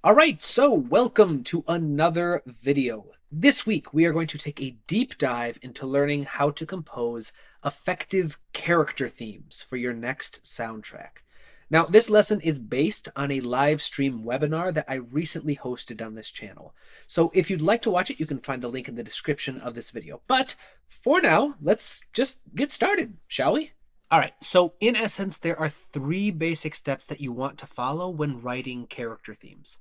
Alright, so welcome to another video. This week we are going to take a deep dive into learning how to compose effective character themes for your next soundtrack. Now, this lesson is based on a live stream webinar that I recently hosted on this channel. So if you'd like to watch it, you can find the link in the description of this video. But for now, let's just get started, shall we? Alright, so in essence, there are three basic steps that you want to follow when writing character themes.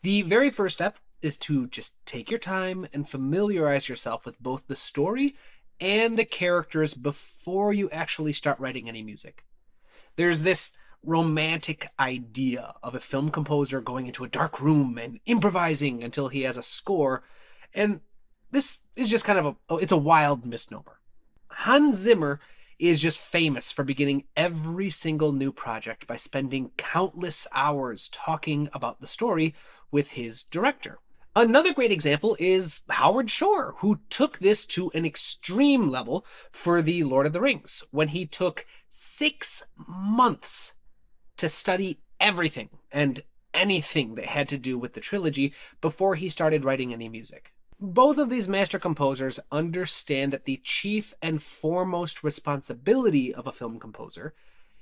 The very first step is to just take your time and familiarize yourself with both the story and the characters before you actually start writing any music. There's this romantic idea of a film composer going into a dark room and improvising until he has a score, and this is just kind of it's a wild misnomer. Hans Zimmer is just famous for beginning every single new project by spending countless hours talking about the story with his director. Another great example is Howard Shore, who took this to an extreme level for The Lord of the Rings, when he took 6 months to study everything and anything that had to do with the trilogy before he started writing any music. Both of these master composers understand that the chief and foremost responsibility of a film composer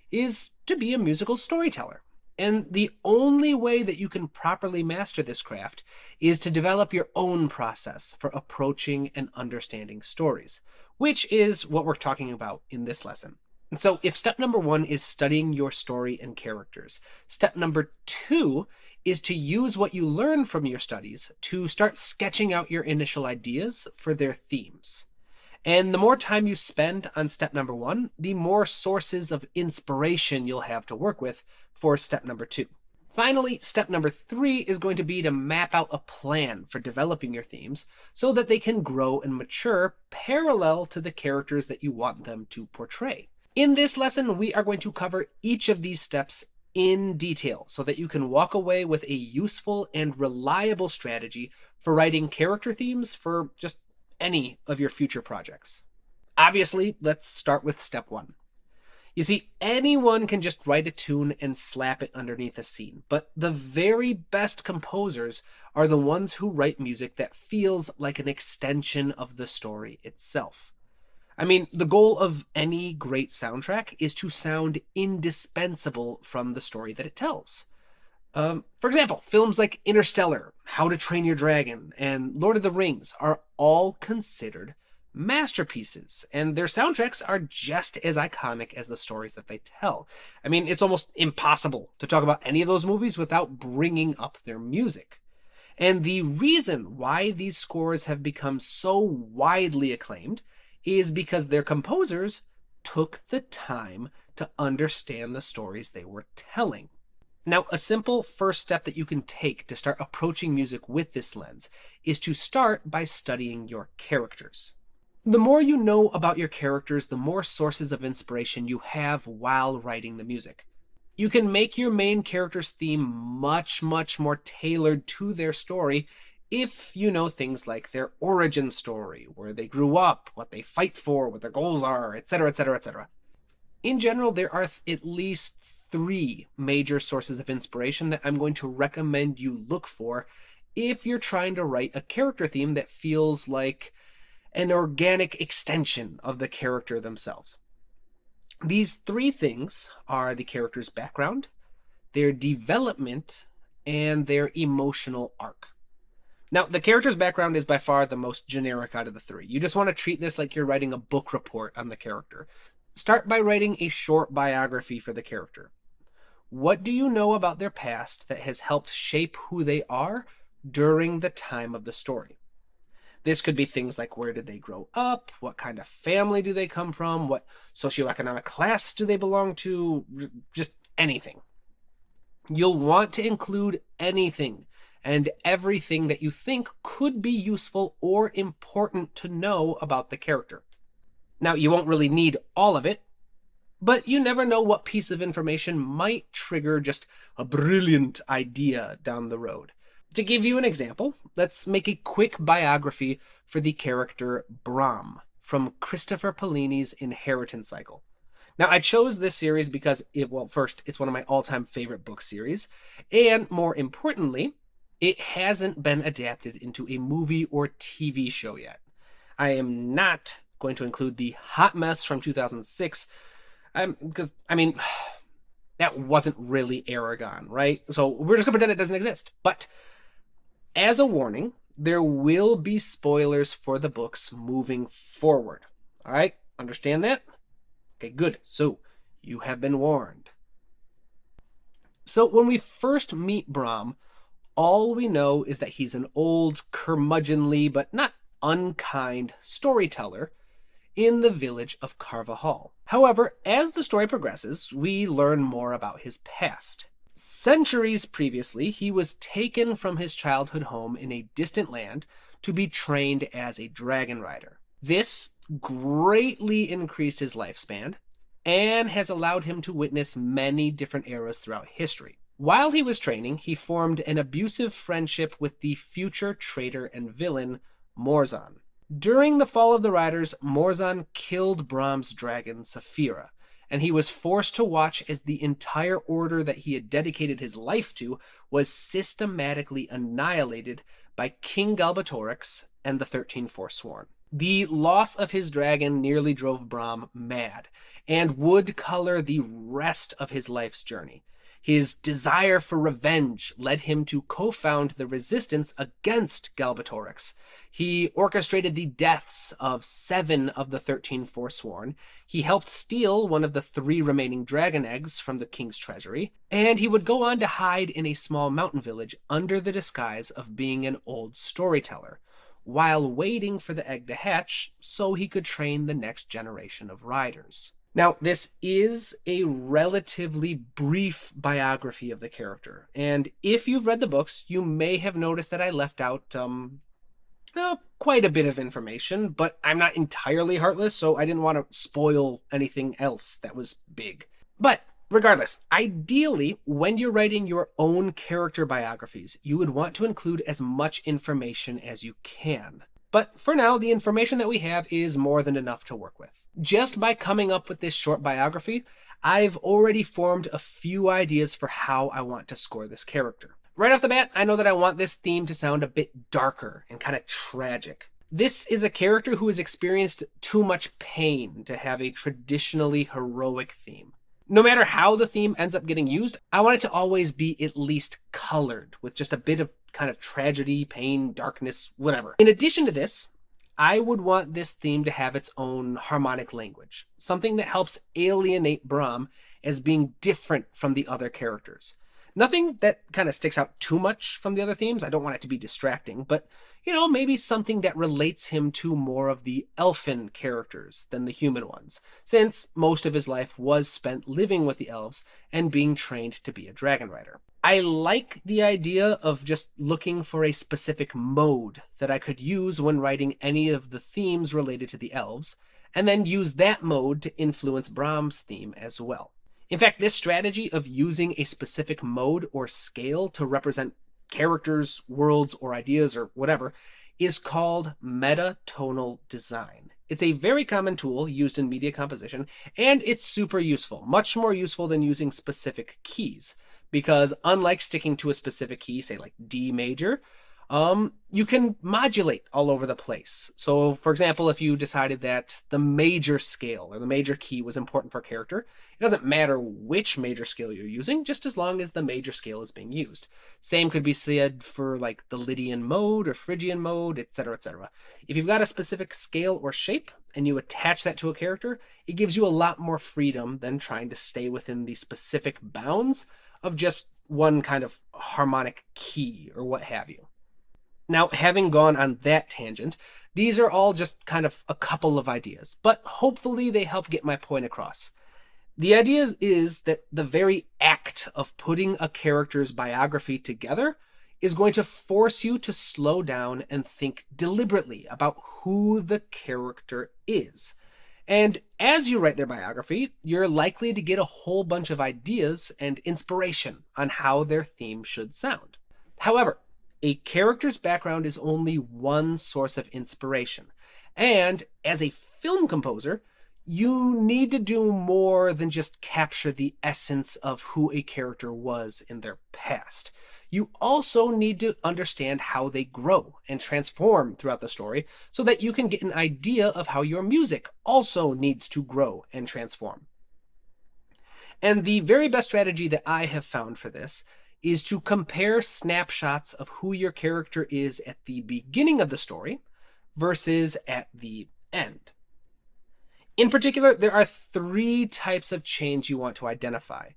is to be a musical storyteller. And the only way that you can properly master this craft is to develop your own process for approaching and understanding stories, which is what we're talking about in this lesson. And so if step number 1 is studying your story and characters, step number 2 is to use what you learn from your studies to start sketching out your initial ideas for their themes. And the more time you spend on step number 1, the more sources of inspiration you'll have to work with for step number 2. Finally, step number 3 is going to be to map out a plan for developing your themes so that they can grow and mature parallel to the characters that you want them to portray. In this lesson, we are going to cover each of these steps in detail so that you can walk away with a useful and reliable strategy for writing character themes for just any of your future projects. Obviously, let's start with step 1. You see, anyone can just write a tune and slap it underneath a scene, but the very best composers are the ones who write music that feels like an extension of the story itself. I mean, the goal of any great soundtrack is to sound indispensable from the story that it tells. For example, films like Interstellar, How to Train Your Dragon, and Lord of the Rings are all considered masterpieces, and their soundtracks are just as iconic as the stories that they tell. I mean, it's almost impossible to talk about any of those movies without bringing up their music. And the reason why these scores have become so widely acclaimed is because their composers took the time to understand the stories they were telling. Now, a simple first step that you can take to start approaching music with this lens is to start by studying your characters. The more you know about your characters, the more sources of inspiration you have while writing the music. You can make your main character's theme much more tailored to their story if you know things like their origin story, where they grew up, what they fight for, what their goals are, etc., etc., etc. In general, there are at least 3 major sources of inspiration that I'm going to recommend you look for if you're trying to write a character theme that feels like an organic extension of the character themselves. These 3 things are the character's background, their development, and their emotional arc. Now, the character's background is by far the most generic out of the 3. You just want to treat this like you're writing a book report on the character. Start by writing a short biography for the character. What do you know about their past that has helped shape who they are during the time of the story? This could be things like, where did they grow up? What kind of family do they come from? What socioeconomic class do they belong to? Just anything. You'll want to include anything and everything that you think could be useful or important to know about the character. Now, you won't really need all of it, but you never know what piece of information might trigger just a brilliant idea down the road. To give you an example, let's make a quick biography for the character Brom from Christopher Paolini's Inheritance Cycle. Now, I chose this series because, first, it's one of my all-time favorite book series, and more importantly, It hasn't been adapted into a movie or TV show yet. I am not going to include the hot mess from 2006, because, I mean, that wasn't really Aragon, right? So we're just going to pretend it doesn't exist. But as a warning, there will be spoilers for the books moving forward. All right? Understand that? Okay, good. So you have been warned. So when we first meet Brom, all we know is that he's an old, curmudgeonly, but not unkind storyteller in the village of Carvajal. However, as the story progresses, we learn more about his past. Centuries previously, he was taken from his childhood home in a distant land to be trained as a dragon rider. This greatly increased his lifespan and has allowed him to witness many different eras throughout history. While he was training, he formed an abusive friendship with the future traitor and villain, Morzan. During the fall of the Riders, Morzan killed Brom's dragon, Saphira, and he was forced to watch as the entire order that he had dedicated his life to was systematically annihilated by King Galbatorix and the 13 Forsworn. The loss of his dragon nearly drove Brom mad, and would color the rest of his life's journey. His desire for revenge led him to co-found the resistance against Galbatorix. He orchestrated the deaths of 7 of the 13 Forsworn. He helped steal one of the 3 remaining dragon eggs from the king's treasury. And he would go on to hide in a small mountain village under the disguise of being an old storyteller, while waiting for the egg to hatch so he could train the next generation of riders. Now, this is a relatively brief biography of the character, and if you've read the books, you may have noticed that I left out quite a bit of information, but I'm not entirely heartless, so I didn't want to spoil anything else that was big. But regardless, ideally, when you're writing your own character biographies, you would want to include as much information as you can. But for now, the information that we have is more than enough to work with. Just by coming up with this short biography, I've already formed a few ideas for how I want to score this character. Right off the bat, I know that I want this theme to sound a bit darker and kind of tragic. This is a character who has experienced too much pain to have a traditionally heroic theme. No matter how the theme ends up getting used, I want it to always be at least colored with just a bit of kind of tragedy, pain, darkness, whatever. In addition to this, I would want this theme to have its own harmonic language, something that helps alienate Brom as being different from the other characters. Nothing that kind of sticks out too much from the other themes. I don't want it to be distracting, but, maybe something that relates him to more of the elfin characters than the human ones, since most of his life was spent living with the elves and being trained to be a dragon rider. I like the idea of just looking for a specific mode that I could use when writing any of the themes related to the elves, and then use that mode to influence Brom's theme as well. In fact, this strategy of using a specific mode or scale to represent characters, worlds, or ideas, or whatever, is called metatonal design. It's a very common tool used in media composition, and it's super useful, much more useful than using specific keys, because unlike sticking to a specific key, say like D major, you can modulate all over the place. So, for example, if you decided that the major scale or the major key was important for a character, it doesn't matter which major scale you're using, just as long as the major scale is being used. Same could be said for like the Lydian mode or Phrygian mode, etc., etc. If you've got a specific scale or shape and you attach that to a character, it gives you a lot more freedom than trying to stay within the specific bounds of just one kind of harmonic key or what have you. Now, having gone on that tangent, these are all just kind of a couple of ideas, but hopefully they help get my point across. The idea is that the very act of putting a character's biography together is going to force you to slow down and think deliberately about who the character is. And as you write their biography, you're likely to get a whole bunch of ideas and inspiration on how their theme should sound. However, a character's background is only one source of inspiration. And as a film composer, you need to do more than just capture the essence of who a character was in their past. You also need to understand how they grow and transform throughout the story so that you can get an idea of how your music also needs to grow and transform. And the very best strategy that I have found for this is to compare snapshots of who your character is at the beginning of the story versus at the end. In particular, there are 3 types of change you want to identify: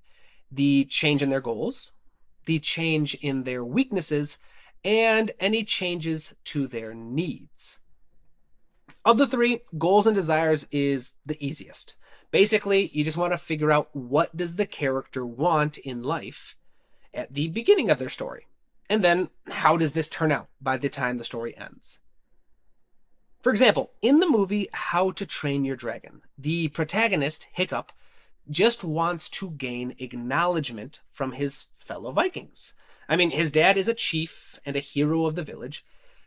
the change in their goals, the change in their weaknesses, and any changes to their needs. Of the 3, goals and desires is the easiest. Basically, you just want to figure out what does the character want in life at the beginning of their story, and then how does this turn out by the time the story ends. For example, in the movie How to Train Your Dragon, the protagonist, Hiccup, just wants to gain acknowledgement from his fellow Vikings. I mean, his dad is a chief and a hero of the village,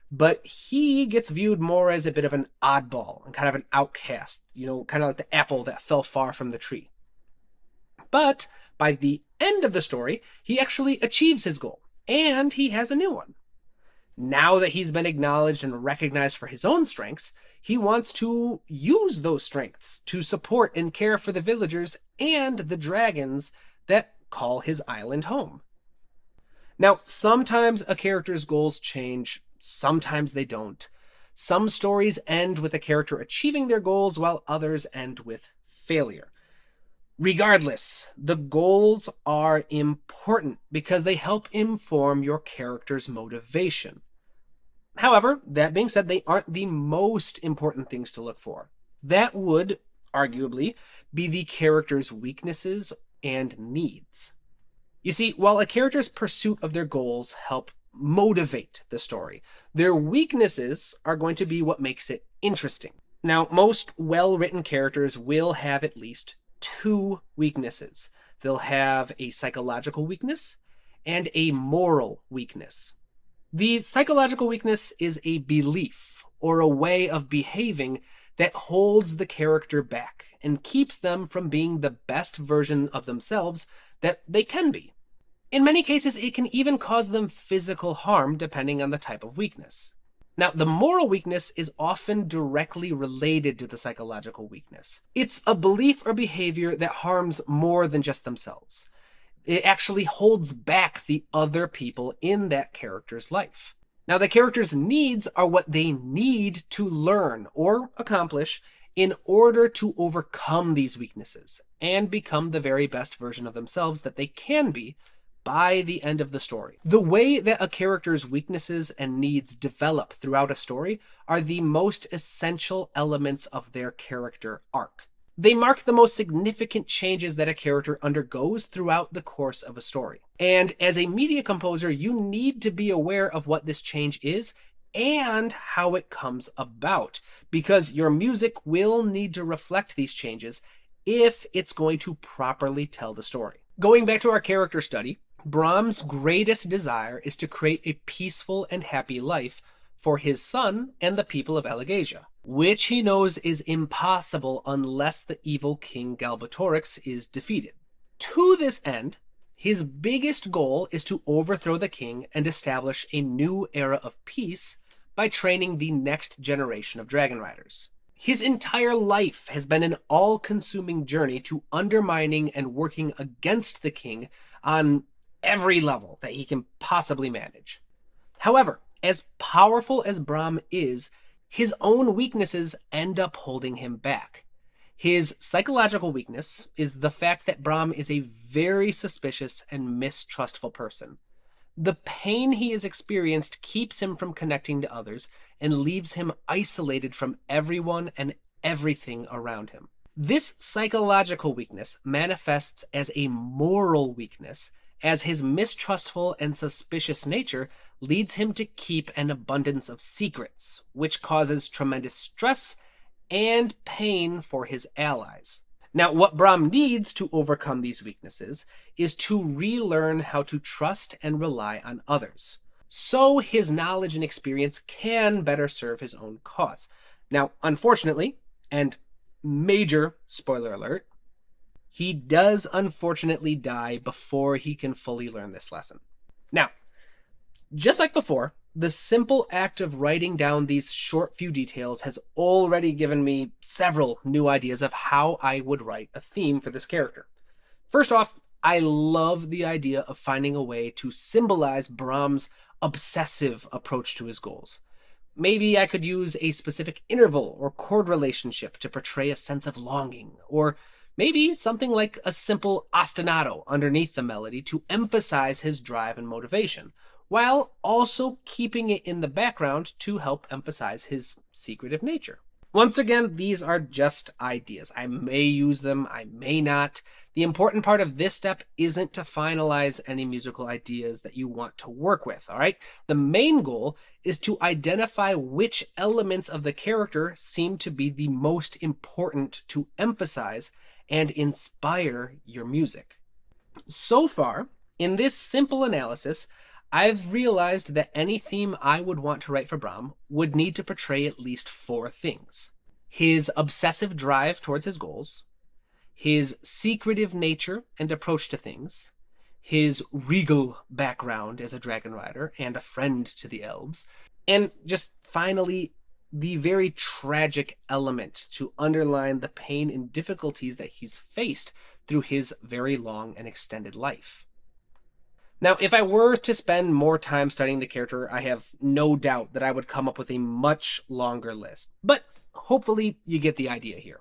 but he gets viewed more as a bit of an oddball and kind of an outcast, kind of like the apple that fell far from the tree. But by the end of the story, he actually achieves his goal, and he has a new one. Now that he's been acknowledged and recognized for his own strengths, he wants to use those strengths to support and care for the villagers and the dragons that call his island home. Now, sometimes a character's goals change, sometimes they don't. Some stories end with a character achieving their goals, while others end with failure. Regardless, the goals are important because they help inform your character's motivation. However, that being said, they aren't the most important things to look for. That would, arguably, be the character's weaknesses and needs. You see, while a character's pursuit of their goals help motivate the story, their weaknesses are going to be what makes it interesting. Now, most well-written characters will have at least 2 weaknesses. They'll have a psychological weakness and a moral weakness. The psychological weakness is a belief or a way of behaving that holds the character back and keeps them from being the best version of themselves that they can be. In many cases, it can even cause them physical harm depending on the type of weakness. Now, the moral weakness is often directly related to the psychological weakness. It's a belief or behavior that harms more than just themselves. It actually holds back the other people in that character's life. Now, the character's needs are what they need to learn or accomplish in order to overcome these weaknesses and become the very best version of themselves that they can be by the end of the story. The way that a character's weaknesses and needs develop throughout a story are the most essential elements of their character arc. They mark the most significant changes that a character undergoes throughout the course of a story. And as a media composer, you need to be aware of what this change is and how it comes about, because your music will need to reflect these changes if it's going to properly tell the story. Going back to our character study, Brahms' greatest desire is to create a peaceful and happy life for his son and the people of Elegasia, which he knows is impossible unless the evil king Galbatorix is defeated. To this end, his biggest goal is to overthrow the king and establish a new era of peace by training the next generation of dragon riders. His entire life has been an all-consuming journey to undermining and working against the king on every level that he can possibly manage. However, as powerful as Brahm is, his own weaknesses end up holding him back. His psychological weakness is the fact that Brahm is a very suspicious and mistrustful person. The pain he has experienced keeps him from connecting to others and leaves him isolated from everyone and everything around him. This psychological weakness manifests as a moral weakness, as his mistrustful and suspicious nature leads him to keep an abundance of secrets, which causes tremendous stress and pain for his allies. Now, what Brahm needs to overcome these weaknesses is to relearn how to trust and rely on others, so his knowledge and experience can better serve his own cause. Now, unfortunately, and major spoiler alert, he does unfortunately die before he can fully learn this lesson. Now, Just like before, the simple act of writing down these short few details has already given me several new ideas of how I would write a theme for this character. First off, I love the idea of finding a way to symbolize Brahms' obsessive approach to his goals. Maybe I could use a specific interval or chord relationship to portray a sense of longing, or maybe something like a simple ostinato underneath the melody to emphasize his drive and motivation, while also keeping it in the background to help emphasize his secretive nature. Once again, these are just ideas. I may use them, I may not. The important part of this step isn't to finalize any musical ideas that you want to work with, all right? The main goal is to identify which elements of the character seem to be the most important to emphasize and inspire your music. So far, in this simple analysis, I've realized that any theme I would want to write for Brahms would need to portray at least 4 things: his obsessive drive towards his goals, his secretive nature and approach to things, his regal background as a dragon rider and a friend to the elves, and just finally, the very tragic element to underline the pain and difficulties that he's faced through his very long and extended life. Now, if I were to spend more time studying the character, I have no doubt that I would come up with a much longer list. But hopefully you get the idea here.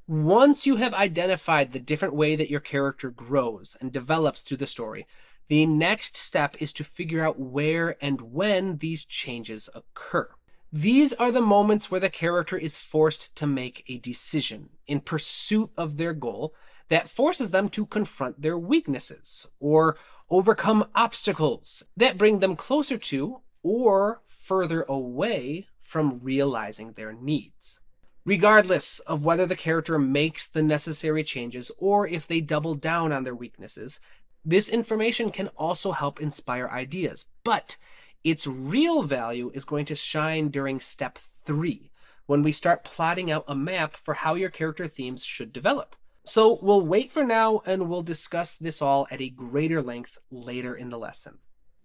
Once you have identified the different way that your character grows and develops through the story, the next step is to figure out where and when these changes occur. These are the moments where the character is forced to make a decision in pursuit of their goal that forces them to confront their weaknesses or overcome obstacles that bring them closer to or further away from realizing their needs. Regardless of whether the character makes the necessary changes or if they double down on their weaknesses, this information can also help inspire ideas, but its real value is going to shine during step 3, when we start plotting out a map for how your character themes should develop. So we'll wait for now and we'll discuss this all at a greater length later in the lesson.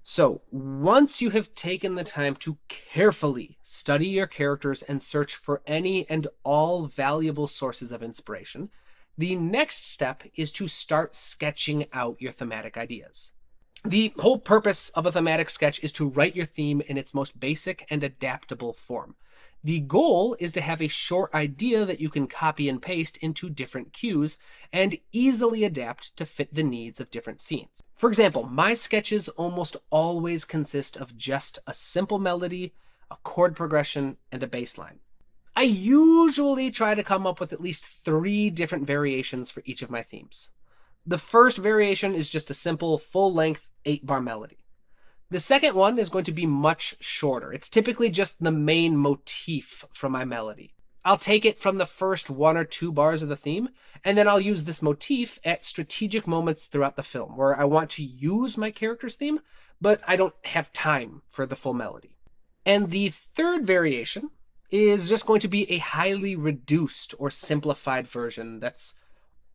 So once you have taken the time to carefully study your characters and search for any and all valuable sources of inspiration, the next step is to start sketching out your thematic ideas. The whole purpose of a thematic sketch is to write your theme in its most basic and adaptable form. The goal is to have a short idea that you can copy and paste into different cues and easily adapt to fit the needs of different scenes. For example, my sketches almost always consist of just a simple melody, a chord progression, and a bass line. I usually try to come up with at least 3 different variations for each of my themes. The first variation is just a simple, full-length 8-bar melody. The second one is going to be much shorter. It's typically just the main motif from my melody. I'll take it from the first 1 or 2 bars of the theme, and then I'll use this motif at strategic moments throughout the film where I want to use my character's theme, but I don't have time for the full melody. And the third variation is just going to be a highly reduced or simplified version that's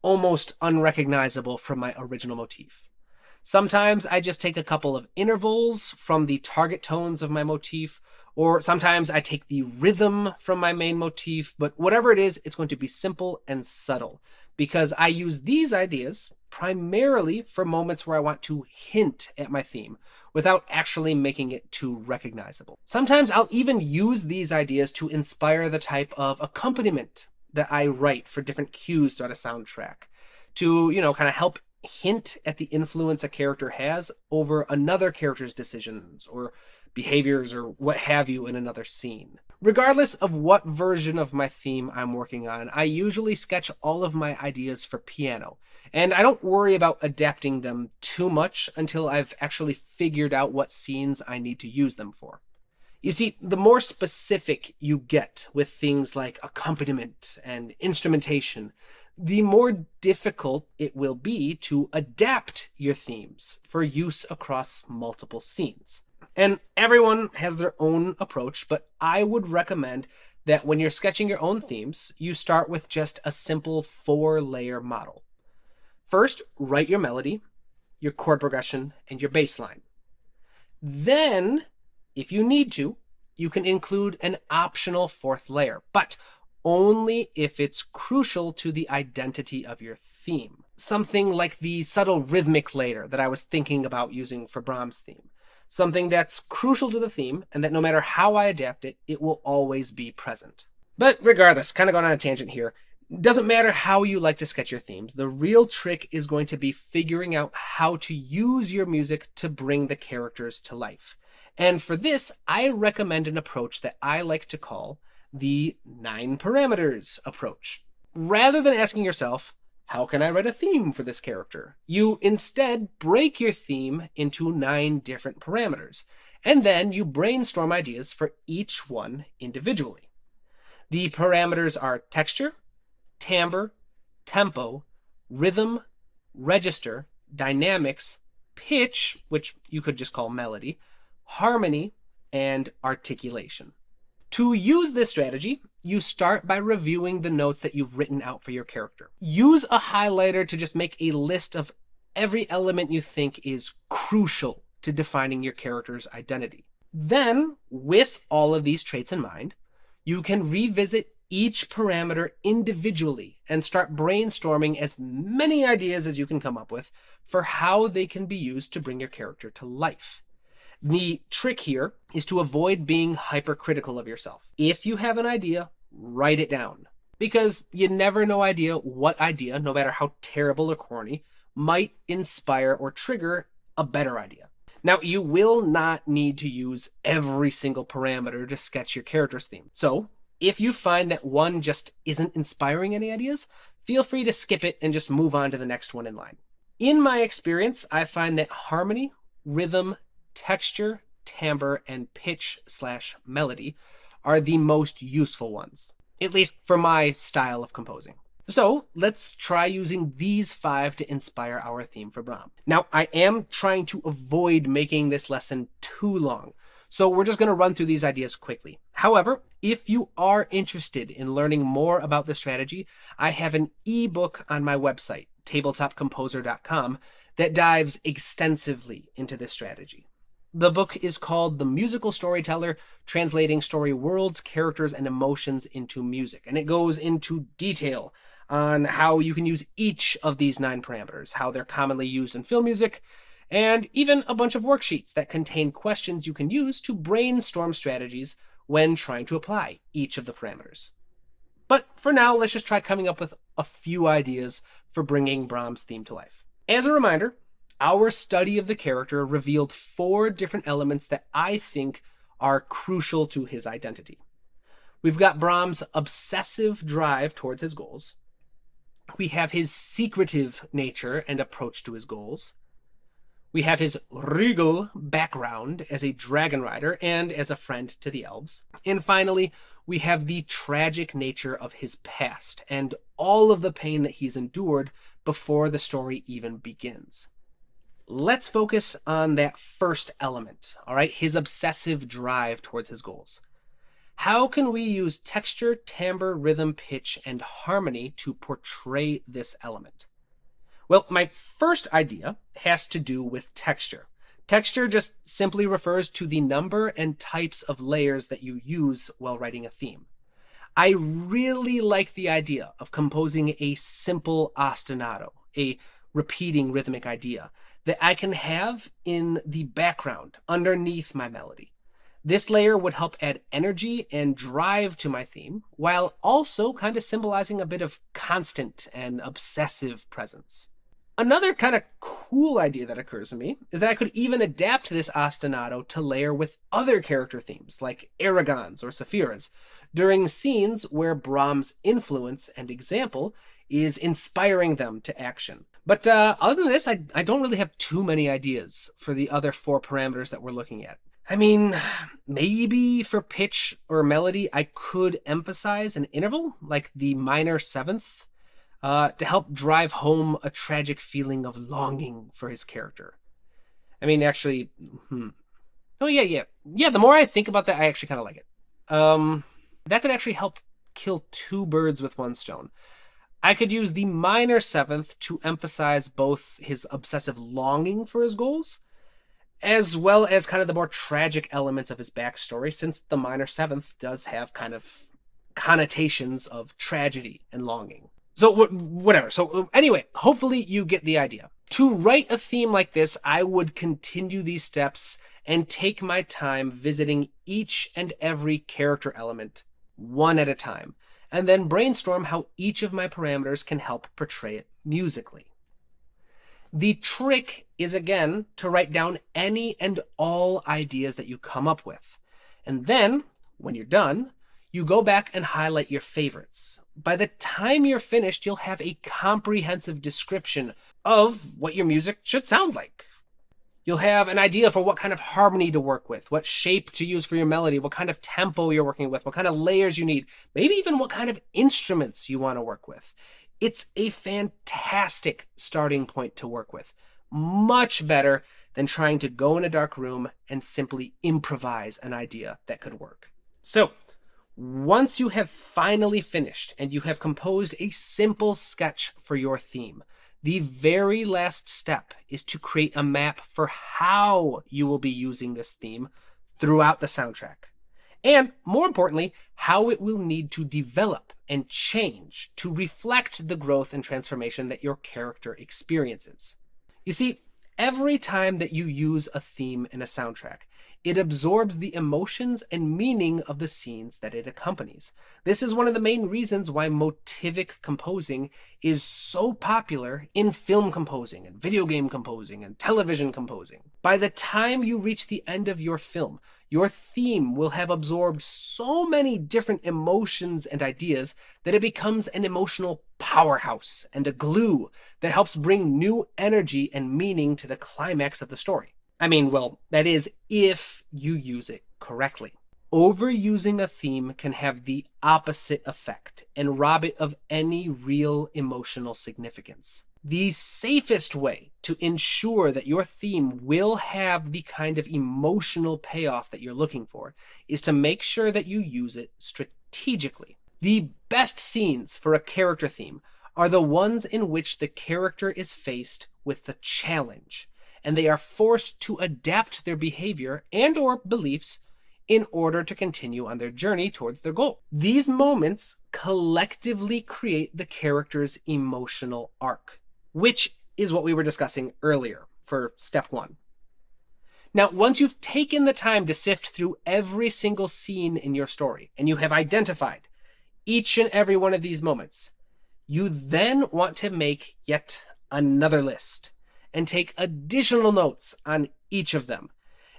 almost unrecognizable from my original motif. Sometimes I just take a couple of intervals from the target tones of my motif, or sometimes I take the rhythm from my main motif, but whatever it is, it's going to be simple and subtle, because I use these ideas primarily for moments where I want to hint at my theme without actually making it too recognizable. Sometimes I'll even use these ideas to inspire the type of accompaniment that I write for different cues throughout a soundtrack to, kind of help hint at the influence a character has over another character's decisions or behaviors or what have you in another scene. Regardless of what version of my theme I'm working on, I usually sketch all of my ideas for piano, and I don't worry about adapting them too much until I've actually figured out what scenes I need to use them for. You see, the more specific you get with things like accompaniment and instrumentation, the more difficult it will be to adapt your themes for use across multiple scenes. And everyone has their own approach, but I would recommend that when you're sketching your own themes, you start with just a simple 4-layer model. First, write your melody, your chord progression, and your bass line. Then, if you need to, you can include an optional fourth layer, but only if it's crucial to the identity of your theme. Something like the subtle rhythmic layer that I was thinking about using for Brahms' theme. Something that's crucial to the theme, and that no matter how I adapt it, it will always be present. But regardless, kind of going on a tangent here, doesn't matter how you like to sketch your themes. The real trick is going to be figuring out how to use your music to bring the characters to life. And for this, I recommend an approach that I like to call the 9 parameters approach. Rather than asking yourself, how can I write a theme for this character? You instead break your theme into 9 different parameters, and then you brainstorm ideas for each one individually. The parameters are texture, timbre, tempo, rhythm, register, dynamics, pitch, which you could just call melody, harmony, and articulation. To use this strategy, you start by reviewing the notes that you've written out for your character. Use a highlighter to just make a list of every element you think is crucial to defining your character's identity. Then, with all of these traits in mind, you can revisit each parameter individually and start brainstorming as many ideas as you can come up with for how they can be used to bring your character to life. The trick here is to avoid being hypercritical of yourself. If you have an idea, write it down. Because you never know what idea, no matter how terrible or corny, might inspire or trigger a better idea. Now, you will not need to use every single parameter to sketch your character's theme. So, if you find that one just isn't inspiring any ideas, feel free to skip it and just move on to the next one in line. In my experience, I find that harmony, rhythm, texture, timbre, and pitch/melody are the most useful ones, at least for my style of composing. So let's try using these 5 to inspire our theme for Brahms. Now, I am trying to avoid making this lesson too long, so we're just going to run through these ideas quickly. However, if you are interested in learning more about this strategy, I have an ebook on my website, tabletopcomposer.com, that dives extensively into this strategy. The book is called The Musical Storyteller, Translating Story Worlds, Characters, and Emotions into Music. And it goes into detail on how you can use each of these 9 parameters, how they're commonly used in film music, and even a bunch of worksheets that contain questions you can use to brainstorm strategies when trying to apply each of the parameters. But for now, let's just try coming up with a few ideas for bringing Brahms' theme to life. As a reminder, our study of the character revealed 4 different elements that I think are crucial to his identity. We've got Brahms' obsessive drive towards his goals. We have his secretive nature and approach to his goals. We have his regal background as a dragon rider and as a friend to the elves. And finally, we have the tragic nature of his past and all of the pain that he's endured before the story even begins. Let's focus on that first element, all right? His obsessive drive towards his goals. How can we use texture, timbre, rhythm, pitch, and harmony to portray this element? Well, my first idea has to do with texture. Texture just simply refers to the number and types of layers that you use while writing a theme. I really like the idea of composing a simple ostinato, a repeating rhythmic idea, that I can have in the background underneath my melody. This layer would help add energy and drive to my theme, while also kind of symbolizing a bit of constant and obsessive presence. Another kind of cool idea that occurs to me is that I could even adapt this ostinato to layer with other character themes, like Aragon's or Saphira's, during scenes where Brahms' influence and example is inspiring them to action. But other than this, I don't really have too many ideas for the other 4 parameters that we're looking at. I mean, maybe for pitch or melody, I could emphasize an interval, like the minor 7th, to help drive home a tragic feeling of longing for his character. I mean, actually, oh yeah, the more I think about that, I actually kind of like it. That could actually help kill 2 birds with 1 stone. I could use the minor 7th to emphasize both his obsessive longing for his goals, as well as kind of the more tragic elements of his backstory, since the minor seventh does have kind of connotations of tragedy and longing. So whatever. So anyway, hopefully you get the idea. To write a theme like this, I would continue these steps and take my time visiting each and every character element one at a time, and then brainstorm how each of my parameters can help portray it musically. The trick is, again, to write down any and all ideas that you come up with. And then, when you're done, you go back and highlight your favorites. By the time you're finished, you'll have a comprehensive description of what your music should sound like. You'll have an idea for what kind of harmony to work with, what shape to use for your melody, what kind of tempo you're working with, what kind of layers you need, maybe even what kind of instruments you want to work with. It's a fantastic starting point to work with. Much better than trying to go in a dark room and simply improvise an idea that could work. So, once you have finally finished and you have composed a simple sketch for your theme, the very last step is to create a map for how you will be using this theme throughout the soundtrack. And more importantly, how it will need to develop and change to reflect the growth and transformation that your character experiences. You see, every time that you use a theme in a soundtrack, it absorbs the emotions and meaning of the scenes that it accompanies. This is one of the main reasons why motivic composing is so popular in film composing and video game composing and television composing. By the time you reach the end of your film, your theme will have absorbed so many different emotions and ideas that it becomes an emotional powerhouse and a glue that helps bring new energy and meaning to the climax of the story. I mean, well, that is if you use it correctly. Overusing a theme can have the opposite effect and rob it of any real emotional significance. The safest way to ensure that your theme will have the kind of emotional payoff that you're looking for is to make sure that you use it strategically. The best scenes for a character theme are the ones in which the character is faced with the challenge, and they are forced to adapt their behavior and or beliefs in order to continue on their journey towards their goal. These moments collectively create the character's emotional arc, which is what we were discussing earlier for step 1. Now, once you've taken the time to sift through every single scene in your story, and you have identified each and every one of these moments, you then want to make yet another list and take additional notes on each of them.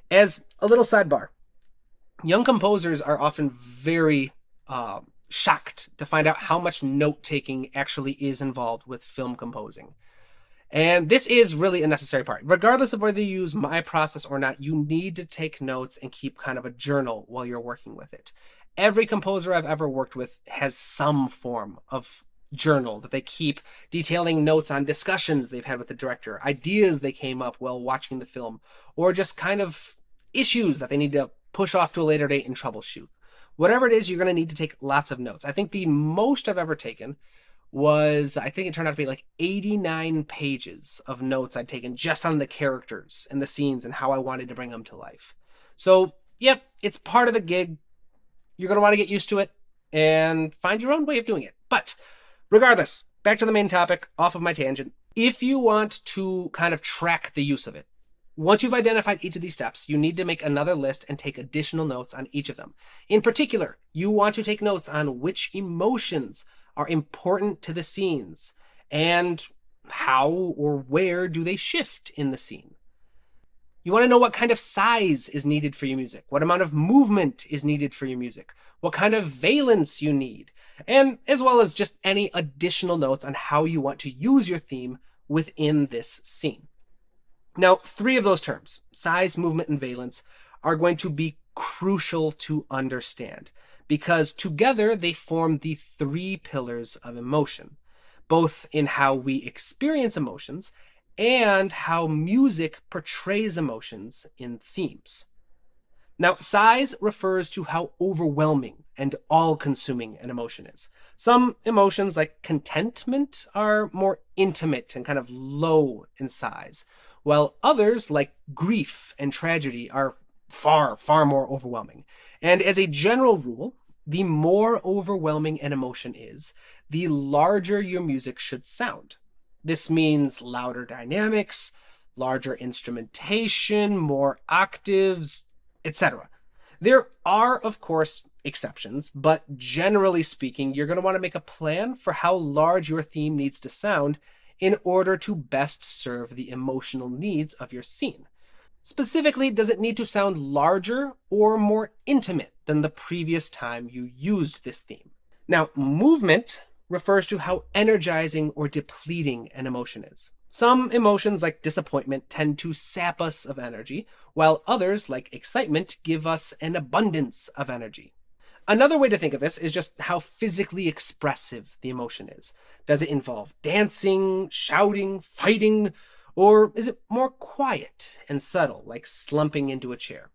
As a little sidebar, young composers are often very shocked to find out how much note-taking actually is involved with film composing. And this is really a necessary part. Regardless of whether you use my process or not, you need to take notes and keep kind of a journal while you're working with it. Every composer I've ever worked with has some form of journal that they keep detailing notes on discussions they've had with the director, ideas they came up while watching the film, or just kind of issues that they need to push off to a later date and troubleshoot. Whatever it is, you're going to need to take lots of notes. I think the most I've ever taken was, I think it turned out to be like 89 pages of notes I'd taken just on the characters and the scenes and how I wanted to bring them to life. So, yep, it's part of the gig. You're going to want to get used to it and find your own way of doing it. But regardless, back to the main topic, off of my tangent. If you want to kind of track the use of it, once you've identified each of these steps, you need to make another list and take additional notes on each of them. In particular, you want to take notes on which emotions are important to the scenes and how or where do they shift in the scene. You want to know what kind of size is needed for your music, what amount of movement is needed for your music, what kind of valence you need, and as well as just any additional notes on how you want to use your theme within this scene. Now, 3 of those terms, size, movement, and valence, are going to be crucial to understand because together they form the 3 pillars of emotion, both in how we experience emotions and how music portrays emotions in themes. Now, size refers to how overwhelming and all-consuming an emotion is. Some emotions, like contentment, are more intimate and kind of low in size, while others, like grief and tragedy, are far, far more overwhelming. And as a general rule, the more overwhelming an emotion is, the larger your music should sound. This means louder dynamics, larger instrumentation, more octaves, etc. There are, of course, exceptions, but generally speaking, you're going to want to make a plan for how large your theme needs to sound in order to best serve the emotional needs of your scene. Specifically, does it need to sound larger or more intimate than the previous time you used this theme? Now, movement refers to how energizing or depleting an emotion is. Some emotions, like disappointment, tend to sap us of energy, while others, like excitement, give us an abundance of energy. Another way to think of this is just how physically expressive the emotion is. Does it involve dancing, shouting, fighting, or is it more quiet and subtle, like slumping into a chair?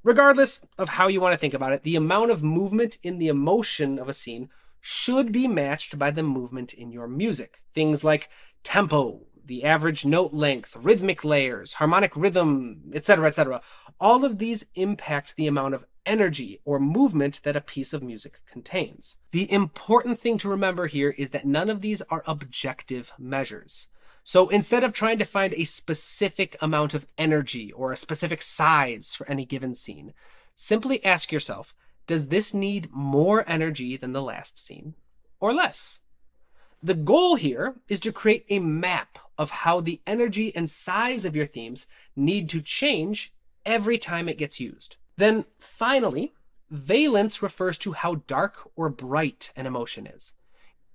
Regardless of how you want to think about it, the amount of movement in the emotion of a scene should be matched by the movement in your music. Things like tempo, the average note length, rhythmic layers, harmonic rhythm, etc., etc. All of these impact the amount of energy or movement that a piece of music contains. The important thing to remember here is that none of these are objective measures. So instead of trying to find a specific amount of energy or a specific size for any given scene, simply ask yourself, does this need more energy than the last scene or less? The goal here is to create a map of how the energy and size of your themes need to change every time it gets used. Then finally, valence refers to how dark or bright an emotion is.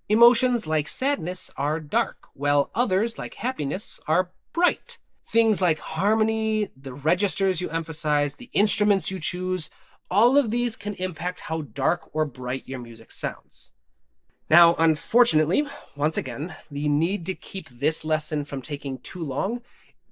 Emotions like sadness are dark, while others, like happiness, are bright. Things like harmony, the registers you emphasize, the instruments you choose, all of these can impact how dark or bright your music sounds. Now, unfortunately, once again, the need to keep this lesson from taking too long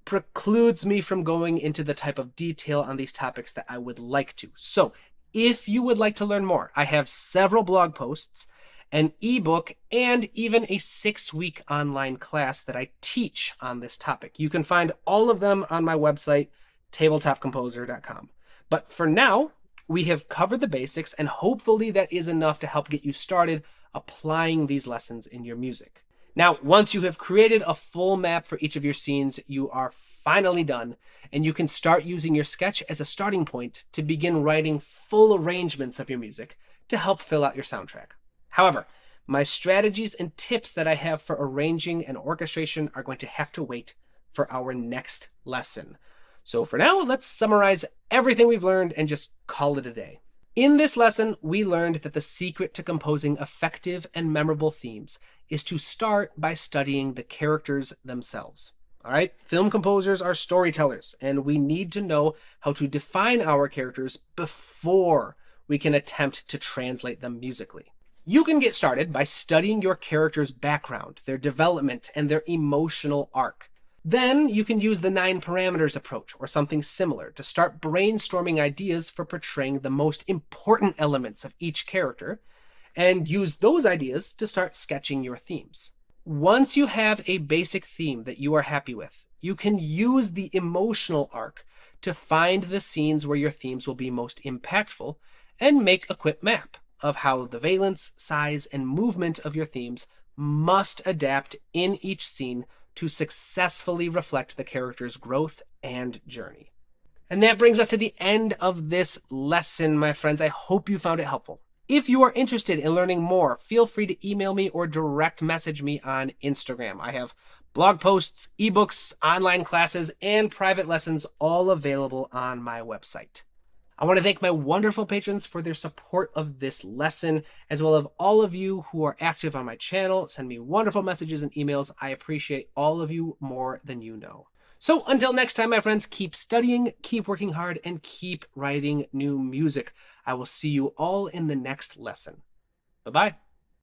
precludes me from going into the type of detail on these topics that I would like to. So, if you would like to learn more, I have several blog posts, an ebook, and even a 6-week online class that I teach on this topic. You can find all of them on my website, tabletopcomposer.com. But for now, we have covered the basics, and hopefully that is enough to help get you started applying these lessons in your music. Now, once you have created a full map for each of your scenes, you are finally done, and you can start using your sketch as a starting point to begin writing full arrangements of your music to help fill out your soundtrack. However, my strategies and tips that I have for arranging and orchestration are going to have to wait for our next lesson. So for now, let's summarize everything we've learned and just call it a day. In this lesson, we learned that the secret to composing effective and memorable themes is to start by studying the characters themselves. All right, film composers are storytellers, and we need to know how to define our characters before we can attempt to translate them musically. You can get started by studying your character's background, their development, and their emotional arc. Then you can use the 9 parameters approach or something similar to start brainstorming ideas for portraying the most important elements of each character, and use those ideas to start sketching your themes. Once you have a basic theme that you are happy with, you can use the emotional arc to find the scenes where your themes will be most impactful and make a quick map of how the valence, size, and movement of your themes must adapt in each scene to successfully reflect the character's growth and journey. And that brings us to the end of this lesson, my friends. I hope you found it helpful. If you are interested in learning more, feel free to email me or direct message me on Instagram. I have blog posts, ebooks, online classes, and private lessons all available on my website. I want to thank my wonderful patrons for their support of this lesson, as well as all of you who are active on my channel. Send me wonderful messages and emails. I appreciate all of you more than you know. So until next time, my friends, keep studying, keep working hard, and keep writing new music. I will see you all in the next lesson. Bye-bye.